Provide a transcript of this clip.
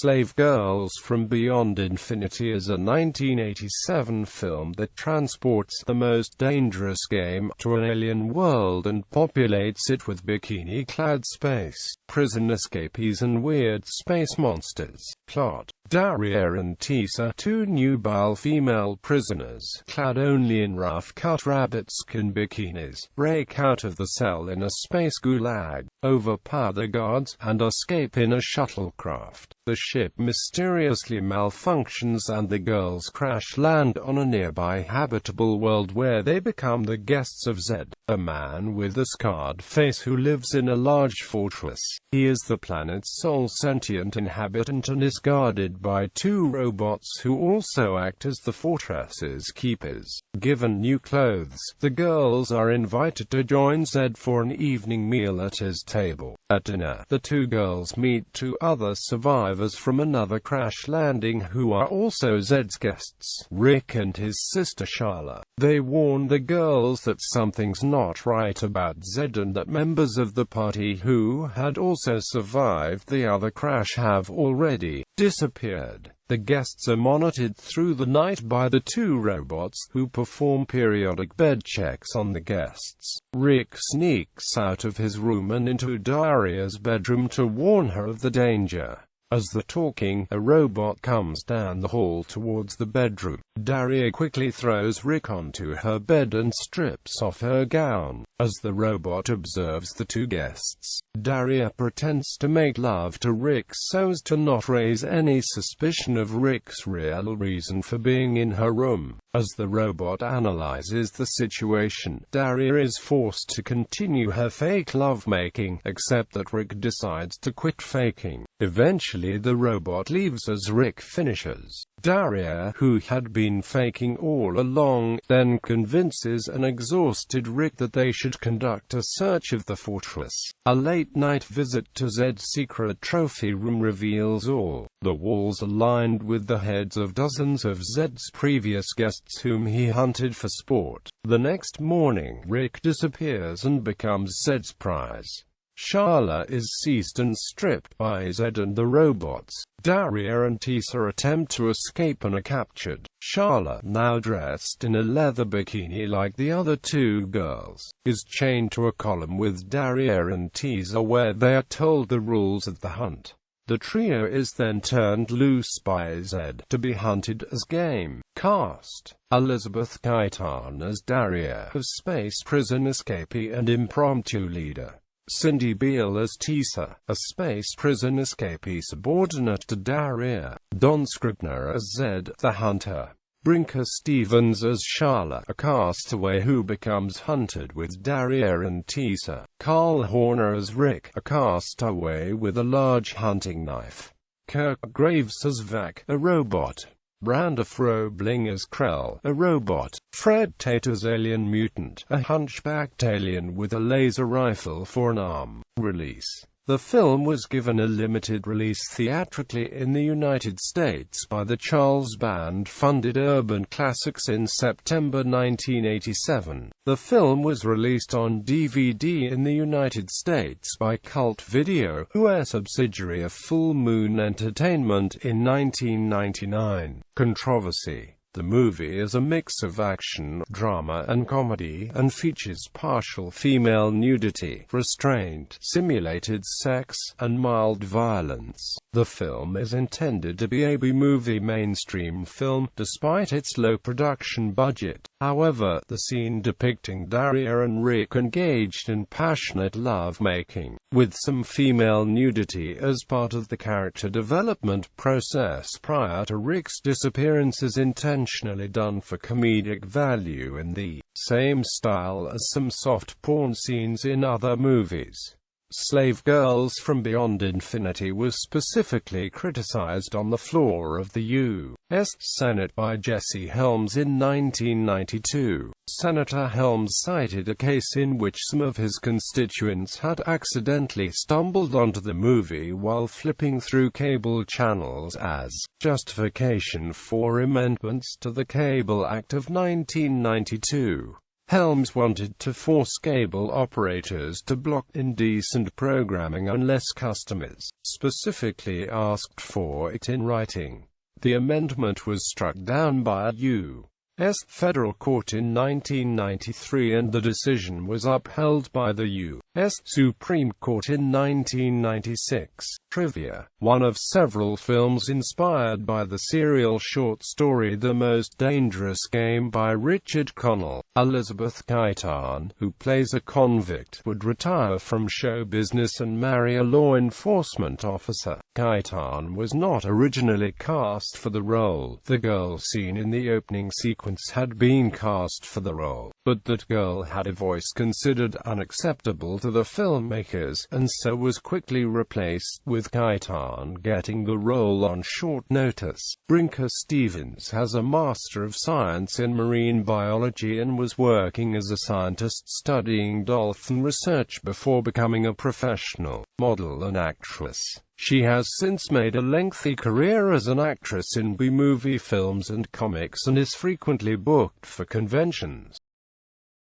Slave Girls from Beyond Infinity is a 1987 film that transports the most dangerous game to an alien world and populates it with bikini-clad space, prison escapees and weird space monsters. Plot: Daria and Tisa, two nubile female prisoners, clad only in rough-cut rabbit-skin bikinis, break out of the cell in a space gulag, overpower the guards, and escape in a shuttlecraft. The ship mysteriously malfunctions and the girls crash-land on a nearby habitable world where they become the guests of Zed, a man with a scarred face who lives in a large fortress. He is the planet's sole sentient inhabitant and is guarded by two robots who also act as the fortress's keepers. Given new clothes, the girls are invited to join Zed for an evening meal at his table. At dinner, the two girls meet two other survivors from another crash landing who are also Zed's guests, Rick and his sister Sharla. They warn the girls that something's not right about Zed and that members of the party who had also survived the other crash have already disappeared. The guests are monitored through the night by the two robots, who perform periodic bed checks on the guests. Rick sneaks out of his room and into Daria's bedroom to warn her of the danger. As the talking, a robot comes down the hall towards the bedroom. Daria quickly throws Rick onto her bed and strips off her gown. As the robot observes the two guests, Daria pretends to make love to Rick so as to not raise any suspicion of Rick's real reason for being in her room. As the robot analyzes the situation, Daria is forced to continue her fake lovemaking, except that Rick decides to quit faking. Eventually the robot leaves as Rick finishes. Daria, who had been faking all along, then convinces an exhausted Rick that they should conduct a search of the fortress. A late-night visit to Zed's secret trophy room reveals all. The walls are lined with the heads of dozens of Zed's previous guests whom he hunted for sport. The next morning, Rick disappears and becomes Zed's prize. Sharla is seized and stripped by Zed and the robots. Daria and Tisa attempt to escape and are captured. Sharla, now dressed in a leather bikini like the other two girls, is chained to a column with Daria and Tisa where they are told the rules of the hunt. The trio is then turned loose by Zed to be hunted as game. Cast: Elizabeth Kaitan as Daria, a space prison escapee and impromptu leader. Cindy Beale as Tisa, a space prison escapee subordinate to Daria. Don Scribner as Zed, the hunter. Brinker Stevens as Sharla, a castaway who becomes hunted with Daria and Tisa. Carl Horner as Rick, a castaway with a large hunting knife. Kirk Graves as Vac, a robot. Branda Frobling as Krell, a robot. Fred Tate as Alien Mutant, a hunchbacked alien with a laser rifle for an arm. Release: the film was given a limited release theatrically in the United States by the Charles Band-funded Urban Classics in September 1987. The film was released on DVD in the United States by Cult Video, a subsidiary of Full Moon Entertainment, in 1999. Controversy: the movie is a mix of action, drama and comedy, and features partial female nudity, restraint, simulated sex, and mild violence. The film is intended to be a B-movie mainstream film, despite its low production budget. However, the scene depicting Daria and Rick engaged in passionate love-making, with some female nudity as part of the character development process prior to Rick's disappearance, is intentionally done for comedic value in the same style as some soft porn scenes in other movies. Slave Girls from Beyond Infinity was specifically criticized on the floor of the U.S. Senate by Jesse Helms in 1992. Senator Helms cited a case in which some of his constituents had accidentally stumbled onto the movie while flipping through cable channels as justification for amendments to the Cable Act of 1992. Helms wanted to force cable operators to block indecent programming unless customers specifically asked for it in writing. The amendment was struck down by a U.S. federal court in 1993, and the decision was upheld by the U.S. Supreme Court in 1996. Trivia: one of several films inspired by the serial short story The Most Dangerous Game by Richard Connell. Elizabeth Guyton, who plays a convict, would retire from show business and marry a law enforcement officer. Guyton was not originally cast for the role. The girl seen in the opening sequence had been cast for the role, but that girl had a voice considered unacceptable to the filmmakers, and so was quickly replaced, with Guyton getting the role on short notice. Brinker Stevens has a Master of Science in Marine Biology and was working as a scientist studying dolphin research before becoming a professional model and actress. She has since made a lengthy career as an actress in B-movie films and comics, and is frequently booked for conventions.